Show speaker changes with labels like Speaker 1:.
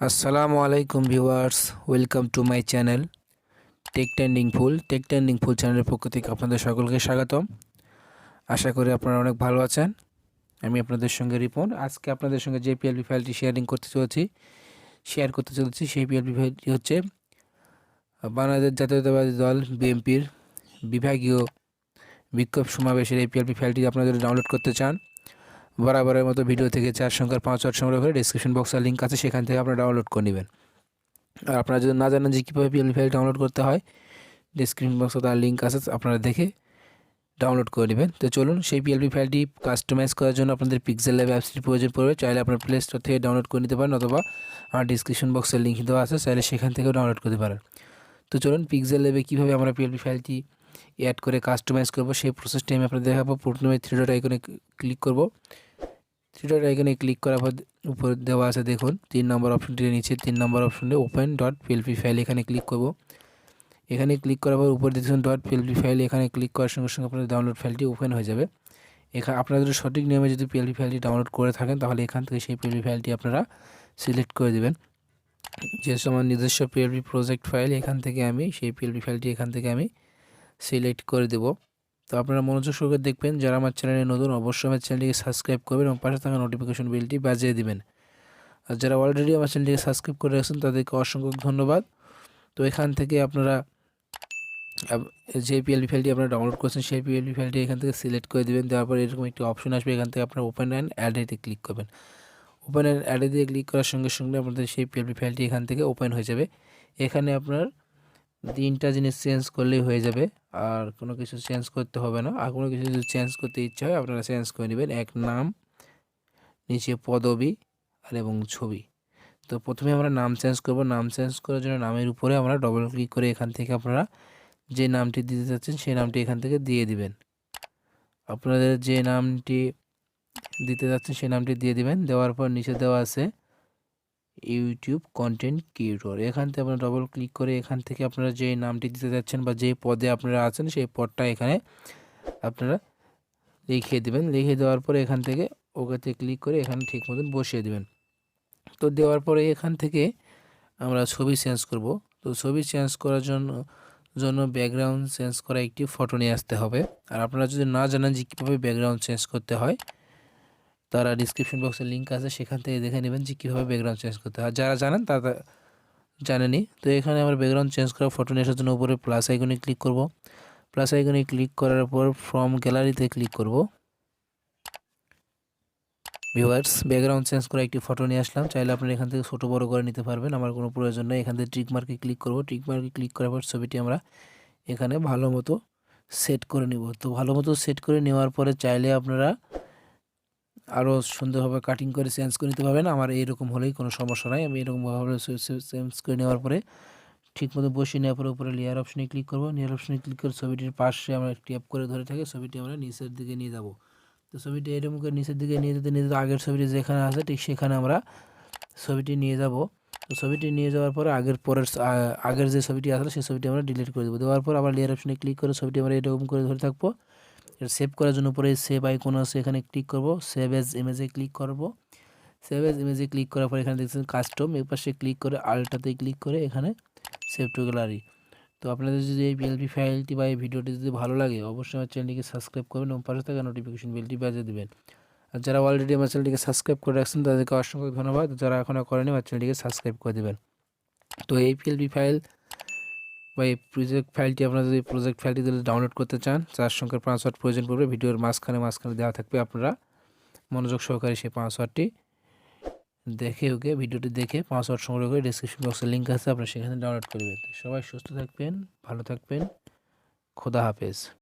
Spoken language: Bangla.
Speaker 1: Assalamualaikum viewers, welcome to my channel tech trending full চ্যানেলের পক্ষ থেকে আপনাদের সকলকে স্বাগতম। আশা করি আপনারা অনেক ভালো আছেন। আমি আপনাদের সঙ্গে রিপন। আজকে আপনাদের সঙ্গে যে পিএলপি ফাইলটি শেয়ার করতে চলেছি সেই পিএলপি ফাইলটি হচ্ছে বাংলাদেশ জাতীয়তাবাদী দল বিএনপির বিভাগীয় বিক্ষোভ সমাবেশের এই পিএলপি ফাইলটি আপনারা যদি ডাউনলোড করতে চান, বরাবরের মতো ভিডিও থেকে 4 সংখ্যার 5 ওয়াট সংগ্রহ করে ডেসক্রিপশন বক্সের লিঙ্ক আছে, সেখান থেকে আপনারা ডাউনলোড করে নেবেন। আর আপনারা যদি না জানেন যে কীভাবে পিএলপি ফাইল ডাউনলোড করতে হয়, ডেসক্রিপশন বক্সে তার লিঙ্ক আছে, আপনারা দেখে ডাউনলোড করে নেবেন। তো চলুন, সেই পিএলপি ফাইলটি কাস্টমাইজ করার জন্য আপনাদের পিক্সেলab অ্যাপসটির প্রয়োজন পড়বে। চাইলে আপনার প্লে স্টোর থেকে ডাউনলোড করে নিতে পারেন, অথবা আমার ডেসক্রিপশন বক্সের লিঙ্ক দেওয়া আছে, চাইলে সেখান থেকেও ডাউনলোড করতে পারেন। তো চলুন, পিক্সেলabে কীভাবে আমরা পিএলপি ফাইলটি অ্যাড করে কাস্টমাইজ করব সেই প্রসেসটি আমি আপনাদের দেখাবো। প্রথমে 3 ডট আইকনে ক্লিক করব। 3 ডট আইকনে ক্লিক করার পর উপরে দেওয়া আছে দেখুন 3 নম্বর অপশনটির নিচে 3 নম্বর অপশনে ওপেন ডট পিএলপি ফাইল, এখানে ক্লিক করব। এখানে ক্লিক করার পর উপরে দেখুন ডট পিএলপি ফাইল, এখানে ক্লিক করার সঙ্গে সঙ্গে আপনাদের ডাউনলোড ফাইলটি ওপেন হয়ে যাবে। এখানে আপনারা যদি সঠিক নিয়মে যদি পিএলপি ফাইলটি ডাউনলোড করে থাকেন, তাহলে এখান থেকে সেই পিএলপি ফাইলটি আপনারা সিলেক্ট করে দেবেন। যেহেতু আমার নিজস্ব পিএলপি প্রজেক্ট ফাইল, এখান থেকে আমি সেই পিএলপি ফাইলটি এখান থেকে আমি সিলেক্ট করে দেব। তো আপনারা মনোযোগ সহকারে দেখবেন। যারা আমার চ্যানেলে নতুন, অবশ্যই আমার চ্যানেলটিকে সাবস্ক্রাইব করবেন এবং পাশে থাকা নোটিফিকেশন বেলটি বাজিয়ে দিবেন। আর যারা অলরেডি আমার চ্যানেলটিকে সাবস্ক্রাইব করে রাখছেন, তাদেরকে অসংখ্য ধন্যবাদ। তো এখান থেকে আপনারা যে পিএলপি ফাইলটি আপনারা ডাউনলোড করছেন, সেই পিএলপি ফাইলটি এখান থেকে সিলেক্ট করে দেবেন। দেওয়ার পর এরকম একটি অপশন আসবে, এখান থেকে আপনারা ওপেন অ্যান্ড অ্যাডে ক্লিক করবেন। ওপেন অ্যান্ড অ্যাডে দিয়ে ক্লিক করার সঙ্গে সঙ্গে আপনাদের সেই পিএলপি ফাইলটি এখান থেকে ওপেন হয়ে যাবে। এখানে আপনার 3টা জিনিস চেঞ্জ করলেই হয়ে যাবে, আর কোনো কিছু চেঞ্জ করতে হবে না। আর কোনো কিছু যদি চেঞ্জ করতে ইচ্ছা হয়, আপনারা চেঞ্জ করে নেবেন। এক নাম, নিচে পদবি আর এবং ছবি। তো প্রথমে আমরা নাম চেঞ্জ করব। নাম চেঞ্জ করার জন্য নামের উপরে আমরা ডবল ক্লিক করে এখান থেকে আপনারা যে নামটি দিতে চাচ্ছেন সেই নামটি এখান থেকে দিয়ে দিবেন। আপনাদের যে নামটি দিতে যাচ্ছেন সেই নামটি দিয়ে দিবেন। দেওয়ার পর নিচে দেওয়া আছে ইউটিউব কন্টেন্ট ক্রিয়েটর, এখান থেকে আপনারা ডবল ক্লিক করে এখান থেকে আপনারা যে নামটি দিতে যাচ্ছেন বা যে পদে আপনারা আছেন সেই পদটা এখানে আপনারা লিখে দেবেন। লিখে দেওয়ার পরে এখান থেকে ওকেতে ক্লিক করে এখানে ঠিক মতন বসিয়ে দেবেন। তো দেওয়ার পরে এখান থেকে আমরা ছবি চেঞ্জ করব। তো ছবি চেঞ্জ করার জন্য ব্যাকগ্রাউন্ড চেঞ্জ করা একটি ফটো নিয়ে আসতে হবে। আর আপনারা যদি না জানেন যে কীভাবে ব্যাকগ্রাউন্ড চেঞ্জ করতে হয়, তারা ডিসক্রিপশন বক্সের লিঙ্ক আছে, সেখান থেকে দেখে নেবেন যে কীভাবে ব্যাকগ্রাউন্ড চেঞ্জ করতে হয়। যারা জানেন তারা জানেনি। তো এখানে আমরা ব্যাকগ্রাউন্ড চেঞ্জ করা ফটো নিয়ে আসার জন্য উপরে প্লাস আইকনে ক্লিক করব। প্লাস আইকনে ক্লিক করার পর ফ্রম গ্যালারিতে ক্লিক করব। ভিউয়ার্স, ব্যাকগ্রাউন্ড চেঞ্জ করা একটি ফটো নিয়ে আসলাম। চাইলে আপনারা এখান থেকে ছোটো বড় করে নিতে পারবেন, আমার কোনো প্রয়োজন নেই। এখান থেকে টিক মার্কে ক্লিক করব। টিক মার্কে ক্লিক করার পর ছবিটি আমরা এখানে ভালো মতো সেট করে নিব। তো ভালো মতো সেট করে নেওয়ার পরে চাইলে আপনারা আরও সুন্দরভাবে কাটিং করে চেঞ্জ করে নিতে পারবেন। আমার এইরকম হলেই কোনো সমস্যা নাই। আমি এরকমভাবে চেঞ্জ করে নেওয়ার পরে ঠিক মতো বসিয়ে নেওয়ার পরে উপরে লেয়ার অপশনে ক্লিক করব। লেয়ার অপশনে ক্লিক করে ছবিটির পাশে আমরা ট্যাপ করে ধরে থাকে ছবিটি আমরা নিচের দিকে নিয়ে যাব। তো ছবিটি এরকম করে নিচের দিকে নিয়ে যেতে আগের ছবিটি যেখানে আছে ঠিক সেখানে আমরা ছবিটি নিয়ে যাব। তো ছবিটি নিয়ে যাওয়ার পরে আগের যে ছবিটি আসলে সেই ছবিটি আমরা ডিলিট করে দেবো। দেওয়ার পর আবার লেয়ার অপশনে ক্লিক করে ছবিটি আমরা এরকম করে ধরে থাকবো। সেভ করার জন্য উপরে সেভ আইকন আছে, এখানে ক্লিক করব। সেভ এজ ইমেজে ক্লিক করব। সেভ এজ ইমেজে ক্লিক করার পর এখানে দেখছেন কাস্টম, এর পাশে ক্লিক করে আলটাতে ক্লিক করে এখানে সেভ টু গ্যালারি। তো আপনাদের যদি এই পিএলপি ফাইলটি বা এই ভিডিওটি যদি ভালো লাগে, অবশ্যই আমার চ্যানেলটিকে সাবস্ক্রাইব করবেন এবং পাশে থাকা নোটিফিকেশন বেলটি বাজিয়ে দেবেন। আর যারা অলরেডি আমার চ্যানেলটিকে সাবস্ক্রাইব করে রাখছেন, তাদেরকে অসংখ্য ধন্যবাদ। যারা এখনও করেনি, আমার চ্যানেলটিকে সাবস্ক্রাইব করে দেবেন। তো এই পিএলপি ফাইল বা এই প্রজেক্ট ফাইলটি আপনারা যদি প্রজেক্ট ফাইলটি যদি ডাউনলোড করতে চান, 4 সংখ্যার 5 ওয়াট প্রয়োজন পড়বে। ভিডিওর মাঝখানে দেওয়া থাকবে, আপনারা মনোযোগ সহকারে সেই 5 ওয়াটটি দেখে ভিডিওটি দেখে 5 ওয়াট সংগ্রহ করে ডেসক্রিপশন বক্সে লিঙ্ক আছে, আপনারা সেখানে ডাউনলোড করবেন। সবাই সুস্থ থাকবেন, ভালো থাকবেন, খোদা হাফেজ।